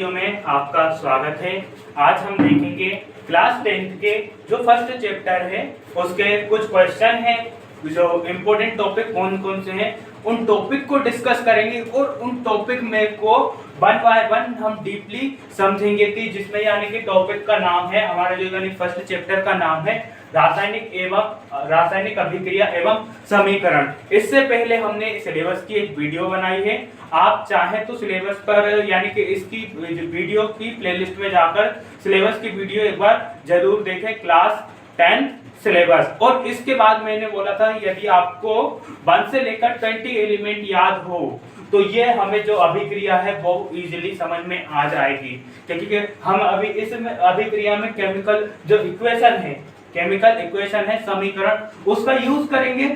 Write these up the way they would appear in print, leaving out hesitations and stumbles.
Video में आपका स्वागत है। आज हम देखेंगे क्लास 10th के जो फर्स्ट चैप्टर है उसके कुछ क्वेश्चन हैं, जो इम्पोर्टेंट टॉपिक कौन कौन से हैं उन टॉपिक को डिस्कस करेंगे और उन टॉपिक में को वन बाय वन हम डीपली समझेंगे कि जिसमें यानी कि टॉपिक का नाम है हमारा जो यानी फर्स्ट चैप्टर का नाम है रासायनिक अभिक्रिया एवं समीकरण। इससे पहले हमने सिलेबस की एक वीडियो बनाई है, आप चाहें तो सिलेबस पर यानी कि इसकी वीडियो की प्लेलिस्ट में जाकर सिलेबस की वीडियो एक बार जरूर देखें, क्लास 10 सिलेबस। और इसके बाद मैंने बोला था यदि आपको 1 से लेकर 20 एलिमेंट याद हो तो ये हमें जो अभिक्रिया है वो इजीली समझ में आ जाएगी, क्योंकि हम अभी इस अभिक्रिया में केमिकल जो इक्वेशन है, केमिकल इक्वेशन है समीकरण, उसका यूज करेंगे।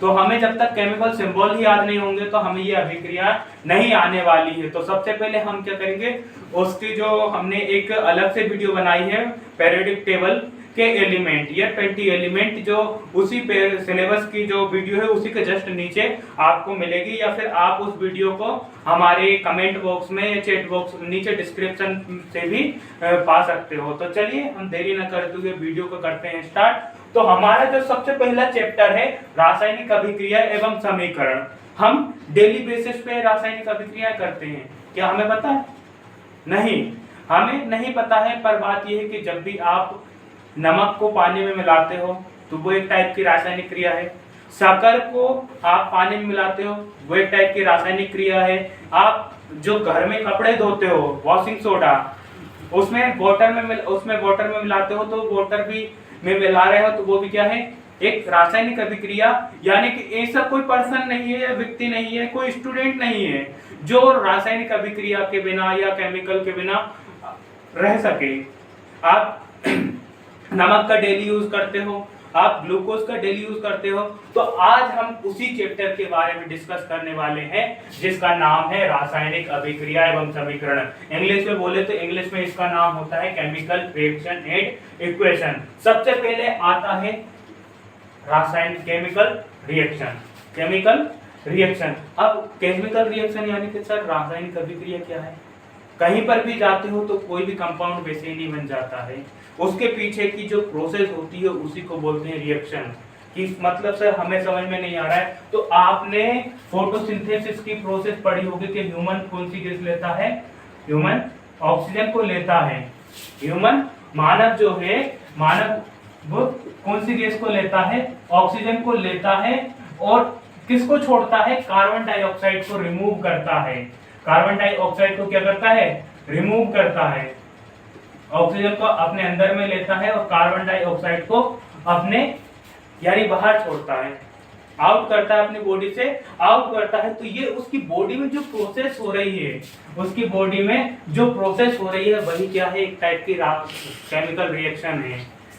तो हमें जब तक केमिकल सिंबल ही याद नहीं होंगे तो हमें ये अभिक्रिया नहीं आने वाली है। तो सबसे पहले हम क्या करेंगे, उसकी जो हमने एक अलग से वीडियो बनाई है पीरियोडिक टेबल के एलिमेंट, ये 20 एलिमेंट जो उसी सिलेबस की जो वीडियो है उसी के जस्ट नीचे आपको मिलेगी, या फिर आप उस वीडियो को हमारे कमेंट बॉक्स में या चैट बॉक्स नीचे डिस्क्रिप्शन से भी पा सकते हो। तो चलिए हम देरी न करते हुए वीडियो को करते हैं स्टार्ट। तो हमारा जो सबसे पहला चैप्टर है रासायनिक अभिक्रिया एवं समीकरण। हम डेली बेसिस पे रासायनिक अभिक्रिया करते हैं, क्या हमें पता है? नहीं, हमें नहीं पता है, पर बात यह है कि जब भी आप नमक को पानी में मिलाते हो तो वो एक टाइप की रासायनिक क्रिया है, शक्कर को आप पानी में मिलाते हो वो एक टाइप की रासायनिक क्रिया है, आप जो घर में कपड़े धोते हो वॉशिंग सोडा उसमें वाटर में मिलाते हो तो वाटर भी में मिला रहे हो तो वो भी क्या है, एक रासायनिक अभिक्रिया। यानी कि ऐसा कोई पर्सन नहीं है, व्यक्ति नहीं है, कोई स्टूडेंट नहीं है जो रासायनिक अभिक्रिया के बिना या केमिकल के बिना रह सके। आप नमक का डेली यूज करते हो, आप ग्लूकोज का डेली यूज करते हो। तो आज हम उसी चैप्टर के बारे में डिस्कस करने वाले हैं जिसका नाम है रासायनिक अभिक्रिया एवं समीकरण। इंग्लिश में बोले तो इंग्लिश में इसका नाम होता है केमिकल रिएक्शन एंड इक्वेशन। सबसे पहले आता है रासायनिक केमिकल रिएक्शन। अब केमिकल रिएक्शन यानी कि सर रासायनिक अभिक्रिया क्या है? कहीं पर भी जाते हो तो कोई भी कंपाउंड वैसे ही नहीं बन जाता है, उसके पीछे की जो प्रोसेस होती है उसी को बोलते हैं रिएक्शन। कि मतलब सर हमें समझ में नहीं आ रहा है, तो आपने फोटोसिंथेसिस की प्रोसेस पढ़ी होगी कि ह्यूमन कौन सी गैस लेता है? ह्यूमन ऑक्सीजन को लेता है। मानव जो है, मानव वो कौन सी गैस को लेता है? ऑक्सीजन को लेता है, और किसको छोड़ता है? कार्बन डाइऑक्साइड को रिमूव करता है। कार्बन डाइऑक्साइड को क्या करता है? रिमूव करता है। ऑक्सीजन को अपने अंदर में लेता है और कार्बन डाइऑक्साइड को अपने यानी बाहर छोड़ता है, आउट करता है, अपनी बॉडी से आउट करता है। तो ये उसकी बॉडी में जो प्रोसेस हो रही है, उसकी बॉडी में जो प्रोसेस हो रही है वही क्या है? एक टाइप की केमिकल रिएक्शन है।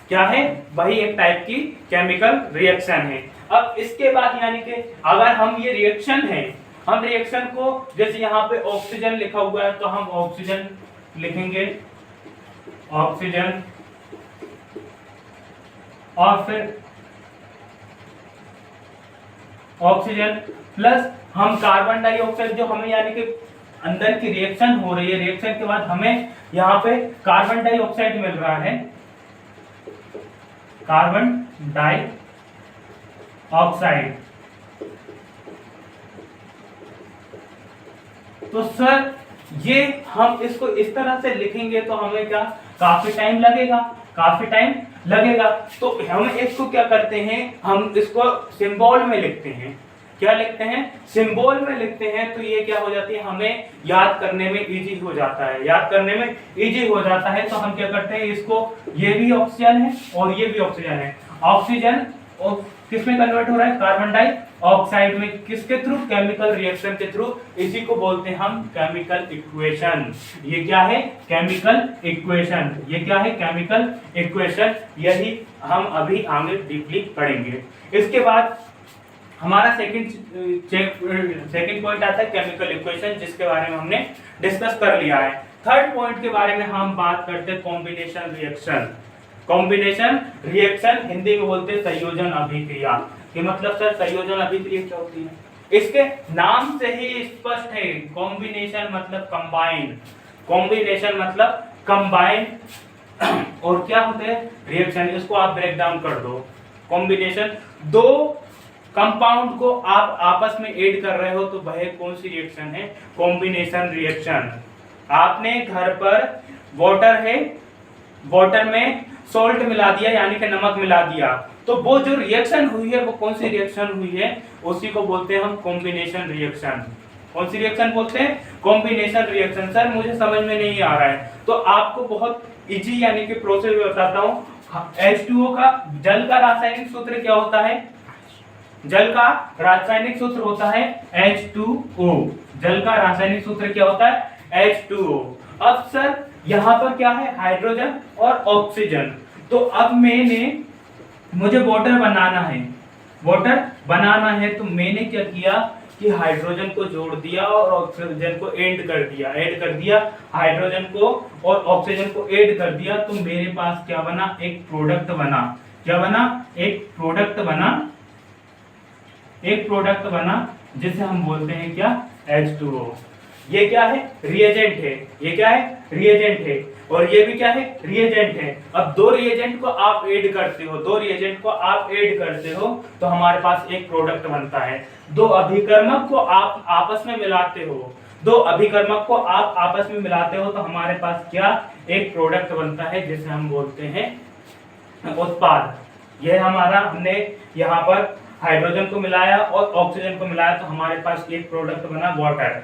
क्या है? वही एक टाइप की केमिकल रिएक्शन है। अब इसके बाद यानी कि अगर हम ये रिएक्शन है, हम रिएक्शन को जैसे यहाँ पे ऑक्सीजन लिखा हुआ है तो हम ऑक्सीजन लिखेंगे, ऑक्सीजन, और फिर ऑक्सीजन प्लस हम कार्बन डाइऑक्साइड जो हमें यानी कि अंदर की रिएक्शन हो रही है, रिएक्शन के बाद हमें यहाँ पे कार्बन डाइऑक्साइड मिल रहा है, कार्बन डाइऑक्साइड। तो सर ये हम इसको इस तरह से लिखेंगे तो हमें क्या काफी टाइम लगेगा। तो हम इसको क्या करते हैं, हम इसको सिंबल में लिखते हैं। क्या लिखते हैं? सिंबल में लिखते हैं। तो ये क्या हो जाती है, हमें याद करने में इजी हो जाता है। तो हम क्या करते हैं, इसको ये भी ऑक्सीजन है और ये भी ऑक्सीजन है। ऑक्सीजन और किस में कन्वर्ट हो रहा है? कार्बन डाइऑक्साइड में। किसके थ्रू? केमिकल रिएक्शन के थ्रू। इसी को बोलते हैं हम केमिकल इक्वेशन। ये क्या है? Chemical equation. ये क्या है? Chemical equation. यही हम अभी आगे डीपली पढ़ेंगे। इसके बाद हमारा सेकंड पॉइंट आता है केमिकल इक्वेशन, जिसके बारे में हमने डिस्कस कर लिया है। थर्ड पॉइंट के बारे में हम बात करते हैं कॉम्बिनेशन रिएक्शन। हिंदी में बोलते हैं संयोजन अभिक्रिया। कि मतलब सर संयोजन अभिक्रिया क्या होती है? इसके नाम से ही स्पष्ट है, कॉम्बिनेशन मतलब कंबाइंड। कॉम्बिनेशन मतलब कंबाइन और क्या होते हैं रिएक्शन, इसको आप ब्रेक डाउन कर दो। कॉम्बिनेशन, दो कंपाउंड को आप आपस में ऐड कर रहे हो तो वह कौन सी रिएक्शन है, कॉम्बिनेशन रिएक्शन। आपने घर पर वाटर है, वाटर में सॉल्ट मिला दिया यानी कि नमक मिला दिया, तो वो जो रिएक्शन हुई है वो कौन सी रिएक्शन हुई है, उसी को बोलते हैं हम कॉम्बिनेशन रिएक्शन। कौन सी रिएक्शन बोलते हैं, कॉम्बिनेशन रिएक्शन। सर मुझे समझ में नहीं आ रहा है, तो आपको बहुत इजी यानी कि प्रोसेस बताता हूँ। H2O का जल का रासायनिक सूत्र क्या होता है, जल का रासायनिक सूत्र होता है H2O। जल का रासायनिक सूत्र क्या होता है, H2O। अब सर यहाँ पर क्या है, हाइड्रोजन और ऑक्सीजन। तो अब मुझे वाटर बनाना है, वाटर बनाना है, तो मैंने क्या किया कि हाइड्रोजन को जोड़ दिया और ऑक्सीजन को ऐड कर दिया, हाइड्रोजन को और ऑक्सीजन को ऐड कर दिया, तो मेरे पास क्या बना, एक प्रोडक्ट बना। क्या बना, एक प्रोडक्ट बना जिसे हम बोलते हैं क्या, H2O। ये क्या है, रिएजेंट है, ये क्या है, रिएजेंट है, और ये भी क्या है, रिएजेंट है। अब दो रिएजेंट को आप ऐड करते हो, तो हमारे पास एक प्रोडक्ट बनता है। दो अभिकर्मक को आप आपस में मिलाते हो, तो हमारे पास क्या, एक प्रोडक्ट बनता है जिसे हम बोलते हैं उत्पाद। यह हमारा, हमने यहाँ पर हाइड्रोजन को मिलाया और ऑक्सीजन को मिलाया, तो हमारे पास एक प्रोडक्ट बना वाटर।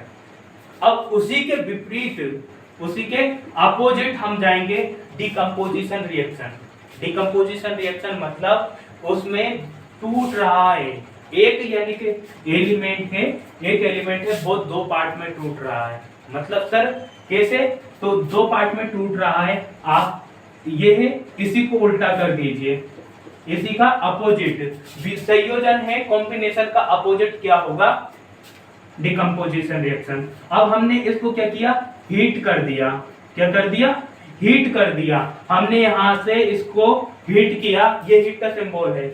अब उसी के विपरीत, उसी के अपोजिट हम जाएंगे डिकम्पोजिशन रिएक्शन। डिकम्पोजिशन रिएक्शन मतलब उसमें टूट रहा है एक, यानी कि एलिमेंट है वो दो पार्ट में टूट रहा है। मतलब सर कैसे, तो दो पार्ट में टूट रहा है, आप ये है, इसी को उल्टा कर दीजिए, इसी का अपोजिट संयोजन है, कॉम्बिनेशन का अपोजिट क्या होगा, डिकम्पोजिशन रिएक्शन। अब हमने इसको क्या किया, हीट कर दिया। क्या कर दिया, हीट कर दिया। हमने यहां से इसको हीट किया, ये हीट का सिंबल है,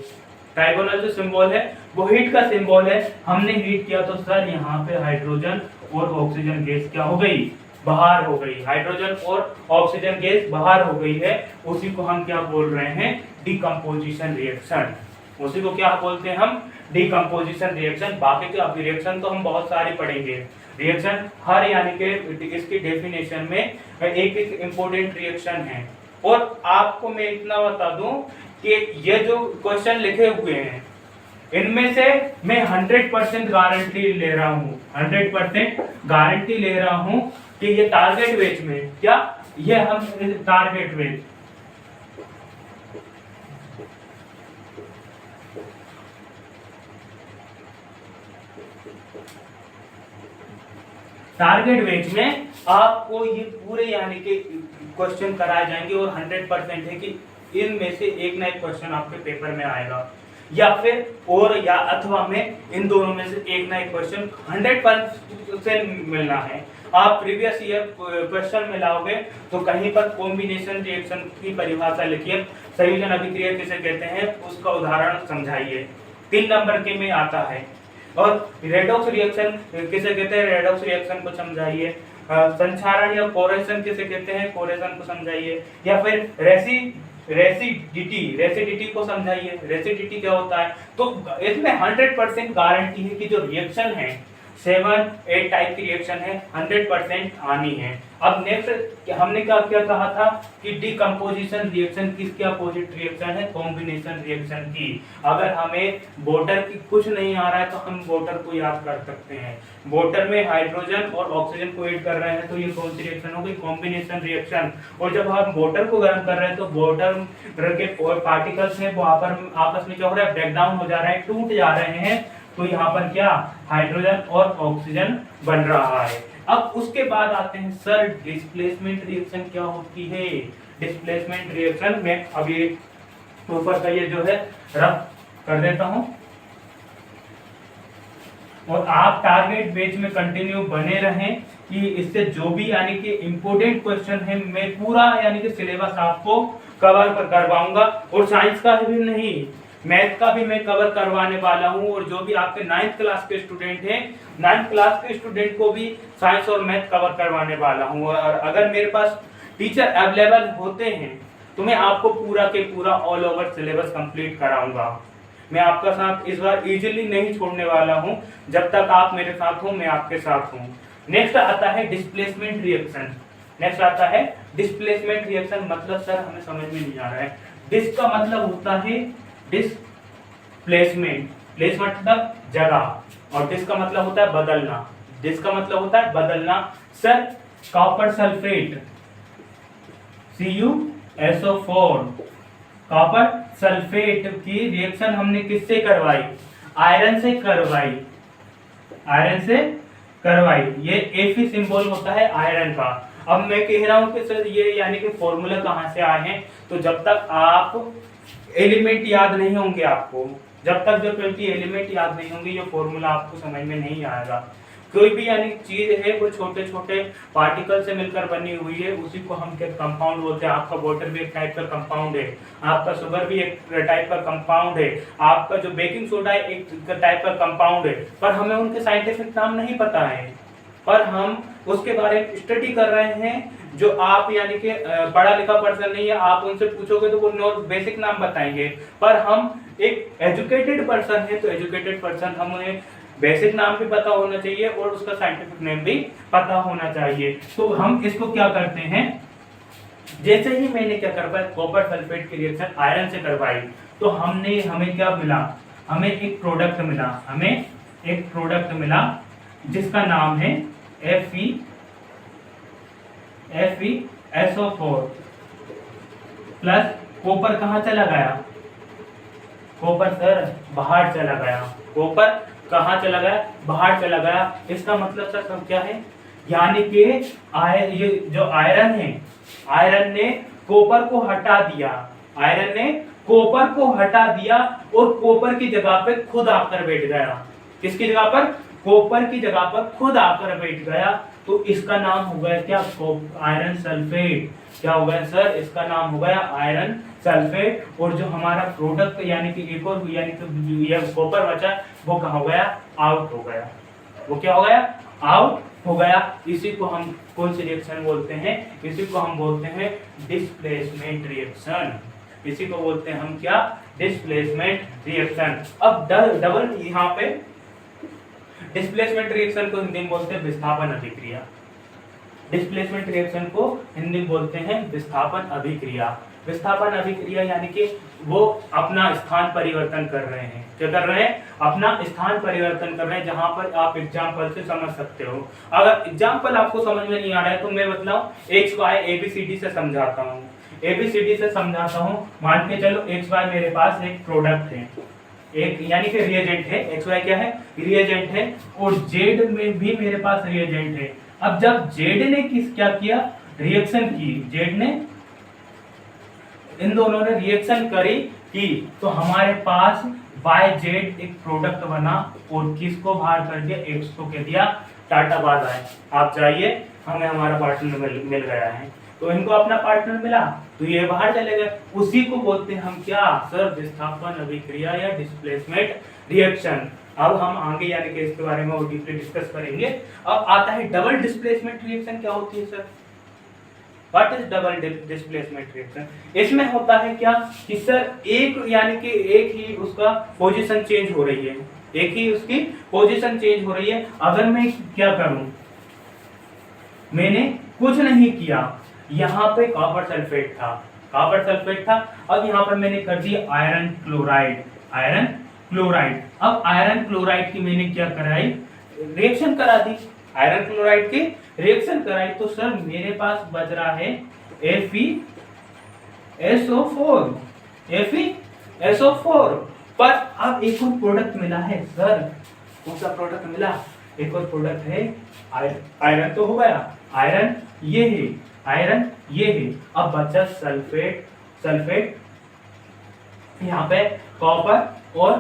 ट्राइगोनल जो सिंबल है वो हीट का सिंबल है। हमने हीट किया तो सर यहाँ पे हाइड्रोजन और ऑक्सीजन गैस क्या हो गई, बाहर हो गई। हाइड्रोजन और ऑक्सीजन गैस बाहर हो गई है, उसी को हम क्या बोल रहे हैं, डिकम्पोजिशन रिएक्शन। उसी को क्या बोलते हैं हम, डिकम्पोजिशन रिएक्शन। बाकी के अब रिएक्शन तो हम बहुत सारे पढ़ेंगे। रिएक्शन हर यानी कि इसकी डेफिनेशन में एक एक इम्पोर्टेंट रिएक्शन है। और आपको मैं इतना बता दूं कि ये जो क्वेश्चन लिखे हुए हैं इनमें से मैं 100% गारंटी ले रहा हूँ, 100% गारंटी ले रहा हूँ कि ये टारगेट बेच में, क्या ये हम टारगेट बेच, टारगेट बेच में आपको ये पूरे यानी कि क्वेश्चन कराए जाएंगे और 100% है कि इनमें से एक ना एक क्वेश्चन आपके पेपर में आएगा, या फिर और या अथवा में इन दोनों में से एक ना एक क्वेश्चन 100% मिलना है। आप प्रीवियस ईयर क्वेश्चन में लाओगे तो कहीं पर कॉम्बिनेशन रिएक्शन की परिभाषा लिखिए, संयोजन अभिक्रिया किसे कहते हैं उसका उदाहरण समझाइए, 3 नंबर के में आता है। और रेडॉक्स रिएक्शन किसे कहते हैं, रेडॉक्स रिएक्शन को समझाइए। संक्षारण या कोरेशन किसे कहते हैं, कोरेशन को समझाइए। या फिर रेसिडिटी को समझाइए, रेसिडिटी क्या होता है। तो इसमें 100% गारंटी है कि जो रिएक्शन है 7-8 टाइप की रिएक्शन है, 100% आनी है। अब नेक्स्ट हमने क्या कहा था कि डिकम्पोजिशन रिएक्शन किसके अपोजिट रिएक्शन है, कॉम्बिनेशन रिएक्शन की। अगर हमें वाटर की कुछ नहीं आ रहा है तो हम वाटर को याद कर सकते हैं। वाटर में हाइड्रोजन और ऑक्सीजन को ऐड कर रहे हैं तो ये कौन सी रिएक्शन हो गई, कॉम्बिनेशन रिएक्शन। और जब हम वाटर को गर्म कर रहे हैं तो वाटर के पार्टिकल्स हैं वो आपस में क्या हो रहा है, ब्रेक डाउन हो जा रहे हैं, टूट जा रहे हैं, तो यहाँ पर क्या हाइड्रोजन और ऑक्सीजन बन रहा है। अब उसके बाद आते हैं सर डिस्प्लेसमेंट रिएक्शन क्या होती है। डिस्प्लेसमेंट रिएक्शन में अब ये ऊपर का ये जो है रफ कर देता हूं और आप टारगेट पेज में कंटिन्यू बने रहें कि इससे जो भी यानी कि इंपॉर्टेंट क्वेश्चन है मैं पूरा यानी कि सिलेबस आपको कवर करवाऊंगा। और साइंस का भी नहीं, मैथ का भी मैं कवर करवाने वाला हूं, और जो भी आपके 9th क्लास के स्टूडेंट हैं, 9th क्लास के स्टूडेंट को भी साइंस और मैथ कवर करवाने वाला हूं। और अगर मेरे पास टीचर अवेलेबल होते हैं तो मैं आपको पूरा के पूरा ऑल ओवर सिलेबस कंप्लीट कराऊंगा। मैं आपका साथ इस बार इजीली नहीं छोड़ने वाला हूं, जब तक आप मेरे साथ हो मैं आपके साथ हूं। नेक्स्ट आता है डिस्प्लेसमेंट रिएक्शन। नेक्स्ट आता है डिस्प्लेसमेंट रिएक्शन। मतलब सर हमें समझ में नहीं आ रहा है। डिस का मतलब होता है डिस्प्लेसमेंट, प्लेस मतलब जगह, और डिस का मतलब होता है बदलना। डिस का मतलब होता है बदलना। Sir copper sulphate CuSO4, copper sulphate की रिएक्शन हमने किससे करवाई? आयरन से करवाई, आयरन से करवाई। ये Fe सिंबल होता है आयरन का। अब मैं कह रहा हूं कि सर ये यानी कि फॉर्मूला कहां से आए हैं, तो जब तक आप एलिमेंट याद नहीं होंगे, आपको जब तक जो 20 एलिमेंट याद नहीं होंगे, ये फॉर्मूला आपको समझ में नहीं आएगा। कोई भी यानी चीज है वो छोटे छोटे पार्टिकल से मिलकर बनी हुई है, उसी को हम क्या कंपाउंड बोलते हैं। आपका वाटर भी एक टाइप का कंपाउंड है, आपका शुगर भी एक टाइप का कंपाउंड है, आपका जो बेकिंग सोडा है एक टाइप का कंपाउंड है, पर हमें उनके साइंटिफिक नाम नहीं पता है, पर हम उसके बारे में स्टडी कर रहे हैं। जो आप यानी कि पढ़ा लिखा पर्सन नहीं है, आप उनसे पूछोगे तो वो बेसिक नाम बताएंगे, पर हम एक एजुकेटेड पर्सन है, तो एजुकेटेड पर्सन हमें बेसिक नाम भी पता होना चाहिए और उसका साइंटिफिक नेम भी पता होना चाहिए। तो हम इसको क्या करते हैं, जैसे ही मैंने क्या करवाया कॉपर सल्फेट की रिएक्शन आयरन से करवाई, तो हमें क्या मिला? हमें एक प्रोडक्ट मिला, हमें एक प्रोडक्ट मिला जिसका नाम है FeSO4 प्लस कॉपर कहाँ चला गया? कॉपर सर बाहर चला गया। कॉपर कहाँ चला गया? बाहर चला गया। इसका मतलब सर सब क्या है? यानी कि ये जो आयरन है, आयरन ने कॉपर को हटा दिया, आयरन ने कॉपर को हटा दिया और कॉपर की जगह पे खुद आकर बैठ गया। किसकी जगह पर? कॉपर की जगह पर खुद आकर बैठ गया। तो इसका नाम हो गया क्या? Iron sulphate. क्या हो गया सर? इसका नाम हो गया आयरन सल्फेट। और जो हमारा प्रोडक्ट यानी कि एक और यानी कि ये कॉपर बचा, वो क्या हो गया? आउट हो गया। वो क्या हो गया? आउट हो गया। इसी को हम कौन सी रिएक्शन बोलते हैं? इसी को हम बोलते हैं डिस्प्लेसमेंट रिएक्शन। इसी को बोलते हैं हम क्या? Displacement reaction. अब डबल यहाँ पे डिस्प्लेसमेंट रिएक्शन को हिंदी में बोलते हैं विस्थापन अभिक्रिया। डिस्प्लेसमेंट रिएक्शन को हिंदी में बोलते हैं विस्थापन अभिक्रिया। विस्थापन अभिक्रिया यानी कि वो अपना स्थान परिवर्तन कर रहे हैं। क्या कर रहे हैं? अपना स्थान परिवर्तन कर रहे हैं। जहां पर आप एग्जाम्पल से समझ सकते हो। अगर एग्जाम्पल आपको समझ में नहीं आ रहा है तो मैं बताऊं, एक्स वाई ABCD से समझाता हूँ। ABCD से समझाता हूँ। मान के चलो एक्स वाई मेरे पास एक प्रोडक्ट है, एक यानी कि रिएजेंट है। एक्स वाई क्या है? रिएजेंट है। और जेड में भी मेरे पास रिएजेंट है। अब जब जेड ने क्या किया? रिएक्शन की। जेड ने, इन दोनों ने रिएक्शन करी की, तो हमारे पास वाई जेड एक प्रोडक्ट बना और किसको बाहर कर दिया? एक्स को कह दिया टाटा बाय बाय, आप जाइए, हमें हमारा पार्टनर मिल गया है। तो इनको अपना पार्टनर मिला तो ये बाहर चले गए। उसी को बोलते हैं हम क्या सर? विस्थापन अभिक्रिया या डिस्प्लेसमेंट रिएक्शन। अब हम आगे यानी कि इसके बारे में और डीपली डिस्कस करेंगे। अब आता है डबल डिस्प्लेसमेंट रिएक्शन। क्या होती है sir? What is double displacement reaction? इसमें होता है क्या कि सर एक यानी कि एक ही उसका पोजीशन चेंज हो रही है, एक ही उसकी पोजीशन चेंज हो रही है। अगर मैं क्या करूं, मैंने कुछ नहीं किया, यहाँ पे कॉपर सल्फेट था, कॉपर सल्फेट था। अब यहाँ पर मैंने कर दिया आयरन क्लोराइड, आयरन क्लोराइड। अब आयरन क्लोराइड की मैंने क्या कराई? रिएक्शन करा दी। आयरन क्लोराइड की रिएक्शन कराई तो सर मेरे पास बच रहा है FeSO4, FeSO4। पर अब एक और प्रोडक्ट मिला है सर। कौन सा प्रोडक्ट मिला? एक और प्रोडक्ट है आयरन। तो हो गया आयरन, ये है आयरन, ये है। अब बचा सल्फेट, सल्फेट यहाँ पे कॉपर और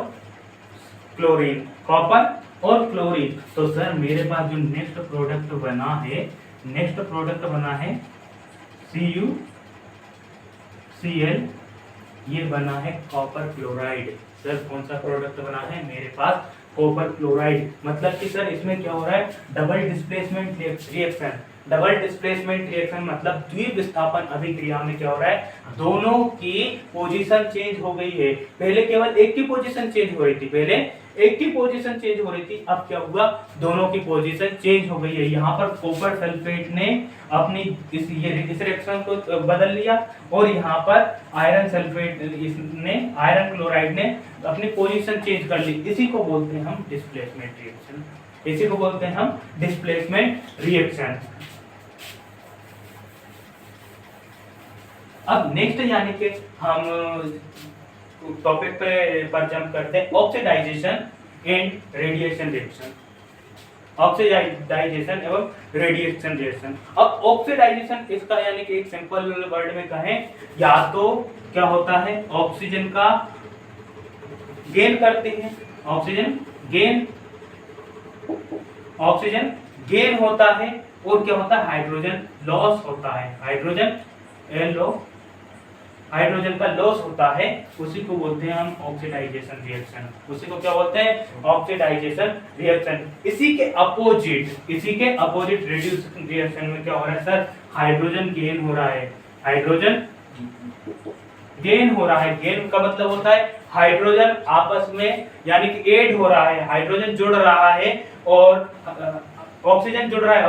क्लोरीन, कॉपर और क्लोरीन। तो सर मेरे पास जो नेक्स्ट प्रोडक्ट बना है, नेक्स्ट प्रोडक्ट बना है CuCl, ये बना है कॉपर क्लोराइड। सर कौन सा प्रोडक्ट बना है मेरे पास, कॉपर क्लोराइड। मतलब कि सर इसमें क्या हो रहा है, double displacement reaction. Double displacement reaction मतलब द्विविस्थापन अभिक्रिया में क्या हो रहा है, दोनों की पोजीशन चेंज हो गई है। पहले केवल एक की पोजीशन चेंज हो रही थी, पहले एक की पोजीशन चेंज हो रही थी, अब क्या हुआ, दोनों की पोजीशन चेंज हो गई है। यहाँ पर कॉपर सल्फेट ने अपनी इस रिएक्शन को बदल लिया, और यहाँ पर आयरन सल्फेट ने, आयरन क्लोराइड ने अपनी पोजीशन चेंज कर ली। इसी को बोलते हैं हम डिस्प्लेसमेंट रिएक्शन, इसी को बोलते हैं हम डिस्प्लेसमेंट रिएक्शन। अब नेक्स्ट यानी कि हम टॉपिक पर जंप करते हैं, oxidisation and radiation reaction. Oxidisation एवं रेडिएशन रिएक्शन। अब ऑक्सीडाइजेशन इसका यानी कि एक सिंपल वर्ड में कहें, या तो क्या होता है, ऑक्सीजन का गेन करते हैं, ऑक्सीजन गेन होता है, और क्या होता है, हाइड्रोजन लॉस होता है, हाइड्रोजन का लॉस होता है, उसी को बोलते हैं हम ऑक्सीडाइजेशन रिएक्शन। उसी को क्या बोलते हैं, ऑक्सीडाइजेशन रिएक्शन। इसी के अपोजिट रेड्यूसिंग रिएक्शन में क्या हो रहा है सर, हाइड्रोजन गेन हो रहा है, हाइड्रोजन गेन हो रहा है। गेन का मतलब होता है हाइड्रोजन आपस में यानी कि ऐड हो रहा है, हाइड्रोजन जुड़ रहा है और ऑक्सीजन जुड़ रहा है।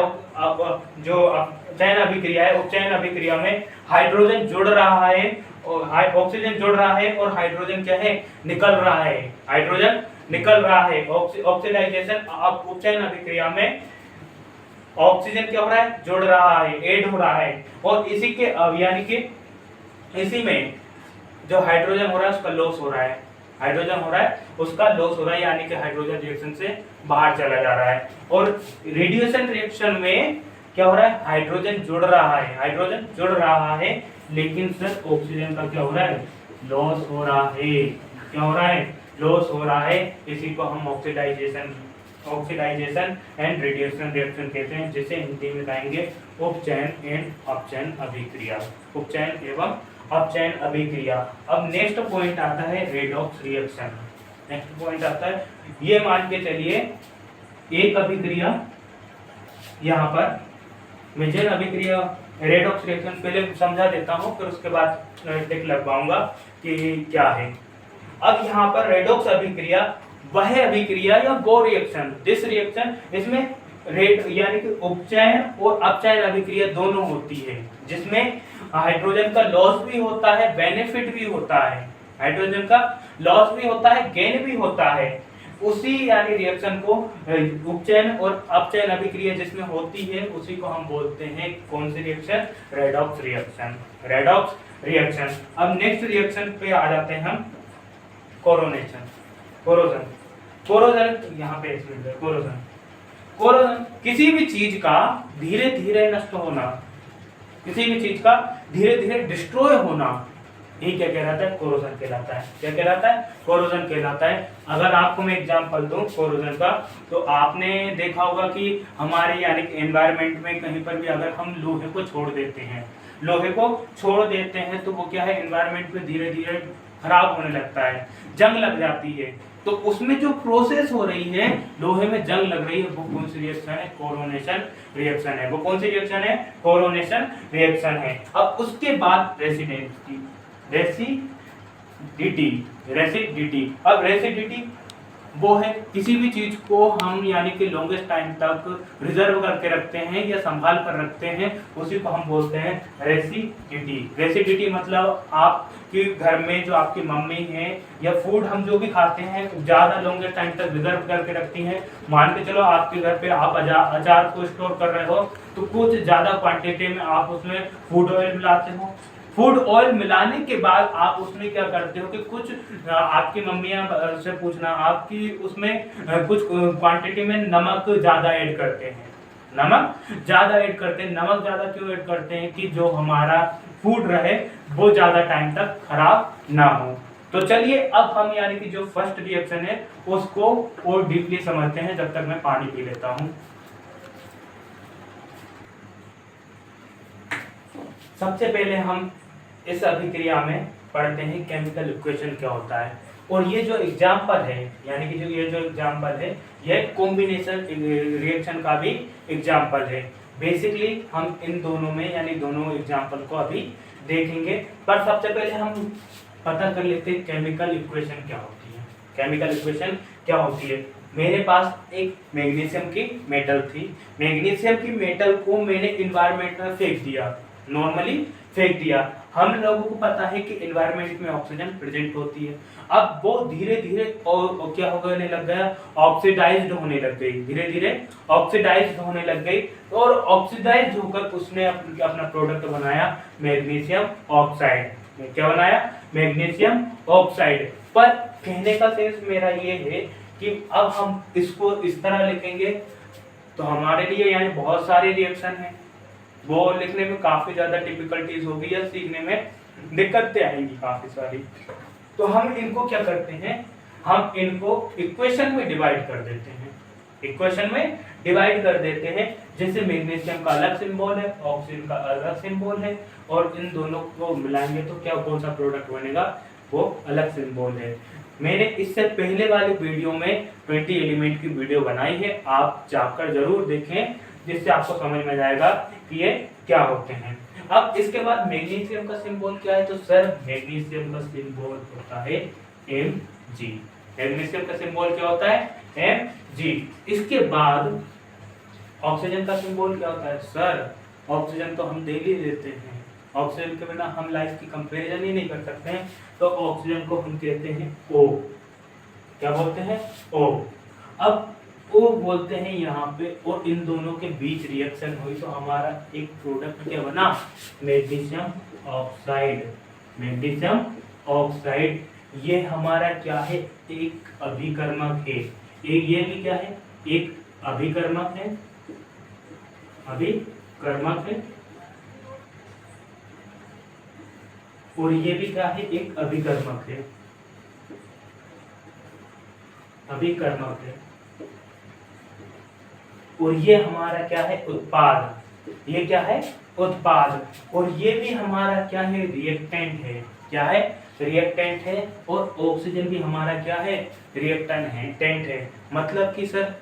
जो चयन अभिक्रिया है, उपचयन अभिक्रिया में हाइड्रोजन जुड़ रहा है और ऑक्सीजन जुड़ रहा है, और हाइड्रोजन क्या है, निकल रहा है, हाइड्रोजन निकल रहा है। ऑक्सीडाइजेशन उपचयन अभिक्रिया में ऑक्सीजन क्या हो रहा है, जुड़ रहा है, ऐड हो रहा है, और इसी के यानी कि इसी में जो हाइड्रोजन हो रहा है उसका लॉस हो रहा है, हाइड्रोजन हो रहा है उसका लॉस हो रहा है, यानी कि हाइड्रोजन रिएक्शन से बाहर चला जा रहा है। और रेडिएशन रिएक्शन में क्या हो रहा है, हाइड्रोजन जुड़ रहा है, हाइड्रोजन जुड़ रहा है, लेकिन सर ऑक्सीजन का क्या हो रहा है, लॉस हो रहा है। क्या हो रहा है, लॉस हो रहा है। इसी को हम ऑक्सीडाइजेशन एंड रेडिएशन रिएक्शन कहते हैं, जिसे हिंदी में कहेंगे उपचयन एंड अपचयन अभिक्रिया, उपचयन एवं अपचयन अभिक्रिया। अब नेक्स्ट पॉइंट आता है रेडॉक्स रिएक्शन। नेक्स्ट पॉइंट आता है, ये मान के चलिए एक अभिक्रिया, यहाँ पर मेजर अभिक्रिया रेडॉक्स रिएक्शन पहले समझा देता हूँ, फिर उसके बाद टिक लगवाऊंगा कि क्या है। अब यहाँ पर रेडॉक्स अभिक्रिया वह अभिक्रिया या वो रिएक्शन, दिस रिएक्शन, इसमें यानी कि उपचयन और अपचयन अभिक्रिया दोनों होती है, जिसमें हाइड्रोजन का लॉस भी होता है, बेनिफिट भी होता है, हाइड्रोजन का लॉस भी होता है, गेन भी होता है। उसी यानी रिएक्शन को उपचयन और अपचयन अभिक्रिया जिसमें होती है, उसी को हम बोलते हैं कौन सी reaction, redox reaction, redox reaction. अब नेक्स्ट रिएक्शन पे आ जाते हैं हम, कोरोनेशन, कोरोजन यहाँ पे कोरोजन किसी भी चीज का धीरे धीरे नष्ट होना, किसी भी चीज का धीरे धीरे डिस्ट्रॉय होना, ये क्या कहलाता है, कोरोजन कहलाता है। क्या कहलाता है, कोरोजन कहलाता है। अगर आपको मैं एग्जांपल दूं कोरोजन का, तो आपने देखा होगा कि हमारे यानी कि एनवायरनमेंट में कहीं पर भी अगर हम लोहे को छोड़ देते हैं, तो वो क्या है, एनवायरनमेंट में धीरे धीरे खराब होने लगता है, जंग लग जाती है। तो उसमें जो प्रोसेस हो रही है, लोहे में जंग लग रही है, वो कौन सी रिएक्शन है, कोरोनेशन रिएक्शन है। वो कौन सी रिएक्शन है, कोरोनेशन रिएक्शन है। अब उसके बाद रेसिडिटी। अब रेसिडिटी वो है किसी भी चीज को हम यानी कि लॉन्गेस्ट टाइम तक रिजर्व करके रखते हैं या संभाल कर रखते हैं, उसी को हम बोलते हैं रेसिडिटी। रेसिडिटी मतलब आपके घर में जो आपकी मम्मी है या फूड हम जो भी खाते हैं ज्यादा लॉन्गेस्ट टाइम तक रिजर्व करके रखती हैं। मान के चलो आपके घर पे आप अचार को स्टोर कर रहे हो, तो कुछ ज्यादा क्वांटिटी में आप उसमें फूड ऑयल मिलाते हो। फूड ऑयल मिलाने के बाद आप उसमें क्या करते हो कि कुछ आपकी मम्मियां से पूछना, आपकी उसमें कुछ क्वांटिटी में नमक ज्यादा ऐड करते हैं। नमक ज्यादा क्यों ऐड करते हैं कि जो हमारा फूड रहे वो ज्यादा टाइम तक खराब ना हो। तो चलिए अब हम यानी कि जो फर्स्ट रिएक्शन है उसको और डीपली समझते हैं, जब तक मैं पानी पी लेता हूँ। सबसे पहले हम इस अभिक्रिया में पढ़ते हैं केमिकल इक्वेशन क्या होता है। और ये जो एग्जाम्पल है, यानी कि जो ये जो एग्जाम्पल है, ये कॉम्बिनेशन रिएक्शन का भी एग्जाम्पल है। बेसिकली हम इन दोनों में यानी दोनों एग्जाम्पल को अभी देखेंगे, पर सबसे पहले हम पता कर लेते हैं केमिकल इक्वेशन क्या होती है। केमिकल इक्वेशन क्या होती है? मेरे पास एक मैग्नीशियम की मेटल थी, मैग्नीशियम की मेटल को मैंने इन्वायरमेंट में फेंक दिया, नॉर्मली फेंक दिया। हम लोगों को पता है कि एनवायरनमेंट में ऑक्सीजन प्रेजेंट होती है। अब वो धीरे धीरे और क्या होने लग गया, ऑक्सीडाइज्ड होने लग गई, धीरे धीरे ऑक्सीडाइज्ड होने लग गई, और ऑक्सीडाइज्ड होकर उसने अपना प्रोडक्ट बनाया मैग्नीशियम ऑक्साइड। क्या बनाया? Magnesium oxide. पर कहने का सेंस मेरा ये है कि अब हम इसको इस तरह लिखेंगे तो हमारे लिए यानी बहुत सारे रिएक्शन हैं, वो लिखने में काफी ज्यादा डिफिकल्टीज होगी या सीखने में दिक्कतें आएंगी काफी सारी। तो हम इनको क्या करते हैं, हम इनको इक्वेशन में डिवाइड कर देते हैं, इक्वेशन में डिवाइड कर देते हैं। जैसे मैग्नीशियम का अलग सिंबल है, ऑक्सीजन का अलग सिंबल है, और इन दोनों को मिलाएंगे तो क्या कौन सा प्रोडक्ट बनेगा, वो अलग सिंबल है। मैंने इससे पहले वाले वीडियो में 20 एलिमेंट की वीडियो बनाई है, आप जाकर जरूर देखें, जिससे आपको समझ में जाएगा कि ये क्या होते हैं। अब इसके बाद मैग्नीशियम का सिंबल क्या है, तो सर मैग्नीशियम का सिंबल होता है Mg। मैग्नीशियम का सिंबल क्या होता है? Mg। इसके बाद ऑक्सीजन का सिंबल क्या होता है? सर ऑक्सीजन तो हम डेली लेते हैं, ऑक्सीजन के बिना हम लाइफ की कंपैरिजन ही नहीं कर सकते हैं, तो ऑक्सीजन को हम कहते हैं O। क्या बोलते हैं? O। अब O बोलते हैं यहाँ पे, और इन दोनों के बीच रिएक्शन हुई तो हमारा एक प्रोडक्ट क्या बना? Magnesium oxide. मैग्नीशियम ऑक्साइड ये हमारा क्या है? एक अभिकर्मक है। एक ये भी क्या है? एक अभिकर्मक है, अभिकर्मक है, और ये भी क्या है? एक अभिकर्मक है, अभिकर्मक है। और ये हमारा क्या है? उत्पाद। ये क्या है? उत्पाद। और ये भी हमारा क्या है? रिएक्टेंट है। क्या है? रिएक्टेंट है। और ऑक्सीजन भी हमारा क्या है? रिएक्टेंट है, टेंट है। मतलब कि सर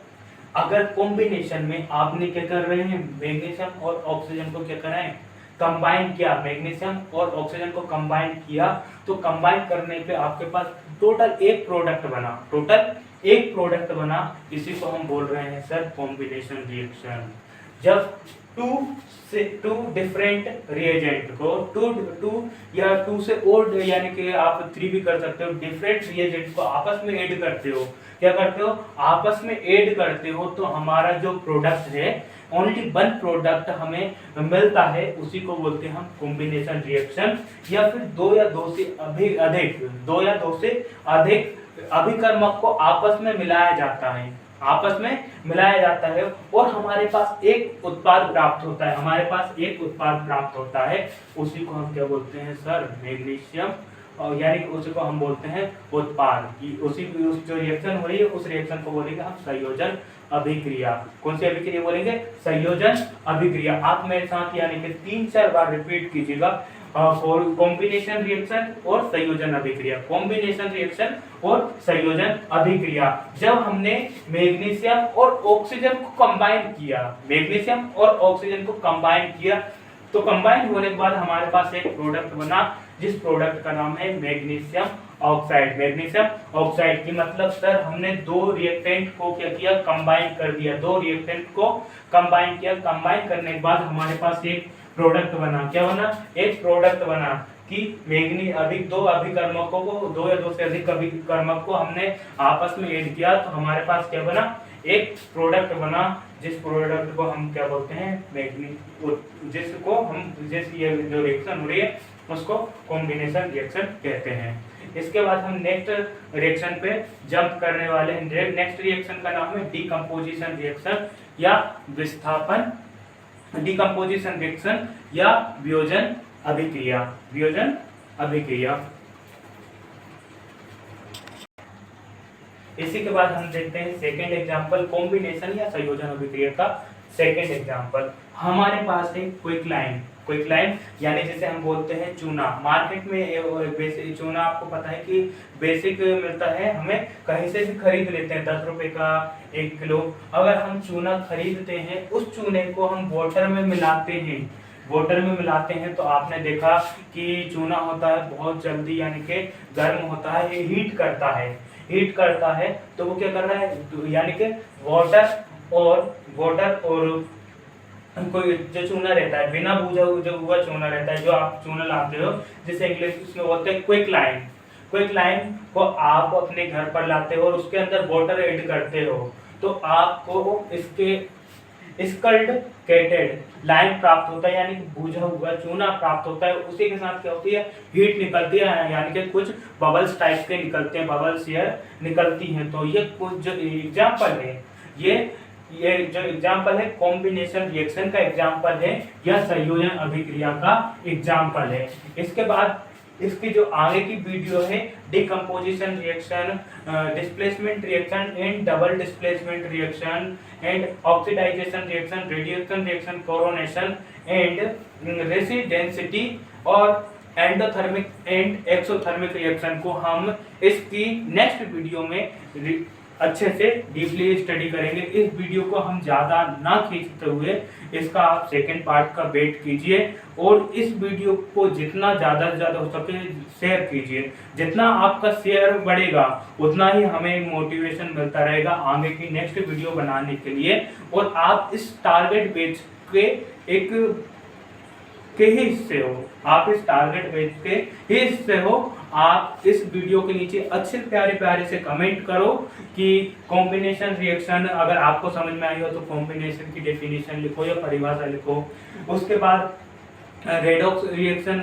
अगर कॉम्बिनेशन में आपने क्या कर रहे हैं, मैग्नीशियम और ऑक्सीजन को क्या कर रहे हैं? कंबाइन किया, मैग्नीशियम और ऑक्सीजन को कंबाइन किया, तो कंबाइन करने पे आपके पास टोटल एक प्रोडक्ट बना, टोटल एक प्रोडक्ट बना। इसी को हम बोल रहे हैं सर कॉम्बिनेशन रिएक्शन। जब टू डिफरेंट रिएजेंट को टू या टू से और यानी कि आप 3 भी कर सकते हो, डिफरेंट रिएजेंट को आपस में ऐड करते हो। क्या करते हो? आपस में ऐड करते हो, तो हमारा जो प्रोडक्ट है, ओनली वन प्रोडक्ट हमें मिलता है, उसी को बोलते हैं हम कॉम्बिनेशन रिएक्शन। या फिर दो या दो से अधिक अभिकर्मक को आपस में मिलाया जाता है, आपस में मिलाया जाता है, और हमारे पास एक उत्पाद प्राप्त होता है, हमारे पास एक उत्पाद प्राप्त होता है। उसी को हम क्या बोलते हैं सर? मैग्नीशियम, और यानी कि उसी को हम बोलते हैं उत्पाद। उसी उस जो रिएक्शन हो रही है उस रिएक्शन को बोलेंगे हम संयोजन अभिक्रिया। कौन सी अभिक्रिया बोलेंगे? संयोजन अभिक्रिया। आप मेरे साथ यानी कि 3-4 बार रिपीट कीजिएगा, कॉम्बिनेशन रिएक्शन और संयोजन अभिक्रिया, कॉम्बिनेशन रिएक्शन और संयोजन अभिक्रिया। जब हमने मैग्नीशियम और ऑक्सीजन को कंबाइन किया, मैग्नीशियम और ऑक्सीजन को कंबाइन किया, तो कंबाइन होने के बाद हमारे पास एक प्रोडक्ट बना, जिस प्रोडक्ट का नाम है मैग्नीशियम ऑक्साइड। मैग्नीशियम ऑक्साइड की मतलब सर हमने दो रिएक्टेंट को क्या किया? कंबाइन कर दिया, दो रिएक्टेंट को कंबाइन किया। कंबाइन करने के बाद हमारे पास एक प्रोडक्ट बना। क्या बना? एक प्रोडक्ट बना कि दो अभिकर्मकों को, दो या दो से अधिक अभिकर्मक को हमने आपस में ऐड किया, तो हमारे पास क्या बना? एक प्रोडक्ट बना, जिस प्रोडक्ट को हम क्या बोलते हैं? जिसको हम ये जो रिएक्शन हो रही है उसको कॉम्बिनेशन रिएक्शन कहते हैं। इसके बाद हम नेक्स्ट रिएक्शन पे जंप करने वाले हैं। नेक्स्ट रिएक्शन का नाम है डीकंपोजिशन रिएक्शन या विस्थापन, डीकंपोजिशन रिएक्शन या वियोजन अभिक्रिया, वियोजन अभिक्रिया। इसी के बाद हम देखते हैं सेकेंड एग्जांपल, कॉम्बिनेशन या संयोजन अभिक्रिया का सेकेंड एग्जांपल। हमारे पास है क्विकलाइन, क्विकलाइम यानी जिसे हम बोलते हैं चूना। मार्केट में बेसिक चूना आपको पता है कि बेसिक मिलता है, हमें कहीं से भी खरीद लेते हैं 10 रुपए का 1 किलो। अगर हम चूना खरीदते हैं, उस चूने को हम वाटर में मिलाते हैं, वाटर में मिलाते हैं तो आपने देखा कि चूना होता है बहुत जल्दी यानी कि गर्म होता है, ये हीट करता है तो वो क्या कर रहा है यानी कि वाटर और कोई जो चूना रहता है बिना भूजा हुआ चूना रहता है, जो आप चूना लाते हो जिसे इंग्लिश में बोलते हैं क्विकलाइम को आप अपने घर पर लाते हो और उसके अंदर वाटर ऐड करते हो तो आपको इसके स्कल्ड लाइम प्राप्त होता है यानी कि भूजा हुआ चूना प्राप्त होता है। उसी के साथ क्या होती है, हीट निकलती है यानी कि कुछ बबल्स टाइप के निकलते हैं, बबल्स एयर निकलती हैं। तो ये कुछ जो एग्जांपल है, ये जो एग्जांपल है कॉम्बिनेशन रिएक्शन का एग्जांपल है या संयोजन अभिक्रिया का एग्जांपल है। इसके बाद इसकी जो आगे की वीडियो है decomposition reaction, displacement reaction and double displacement reaction and oxidisation reaction, radiation reaction, coronation and residensity और एंडोथर्मिक एंड एक्सोथर्मिक रिएक्शन को हम इसकी नेक्स्ट वीडियो में अच्छे से डीपली स्टडी करेंगे। इस वीडियो को हम ज़्यादा ना खींचते हुए इसका आप सेकंड पार्ट का वेट कीजिए और इस वीडियो को जितना ज़्यादा से ज़्यादा हो सके शेयर कीजिए। जितना आपका शेयर बढ़ेगा उतना ही हमें मोटिवेशन मिलता रहेगा आगे की नेक्स्ट वीडियो बनाने के लिए। और आप इस टारगेट बेच के ही हिस्से हो, आप इस टारगेट बेच के ही हिस्से हो। आप इस वीडियो के नीचे अच्छे प्यारे से कमेंट करो कि कॉम्बिनेशन रिएक्शन अगर आपको समझ में आई हो तो कॉम्बिनेशन की डेफिनेशन लिखो या परिभाषा लिखो। उसके बाद रेडॉक्स रिएक्शन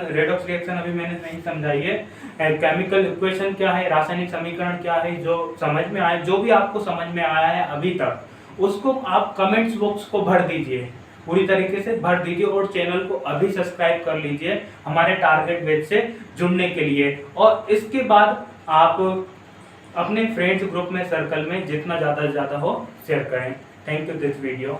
अभी मैंने नहीं समझाई है। केमिकल इक्वेशन क्या है, रासायनिक समीकरण क्या है, जो समझ में आए, जो भी आपको समझ में आया है अभी तक उसको आप कमेंट्स बॉक्स को भर दीजिए, पूरी तरीके से भर दीजिए और चैनल को अभी सब्सक्राइब कर लीजिए हमारे टारगेट बैच से जुड़ने के लिए। और इसके बाद आप अपने फ्रेंड्स ग्रुप में सर्कल में जितना ज़्यादा से ज़्यादा हो शेयर करें। Thank you this video.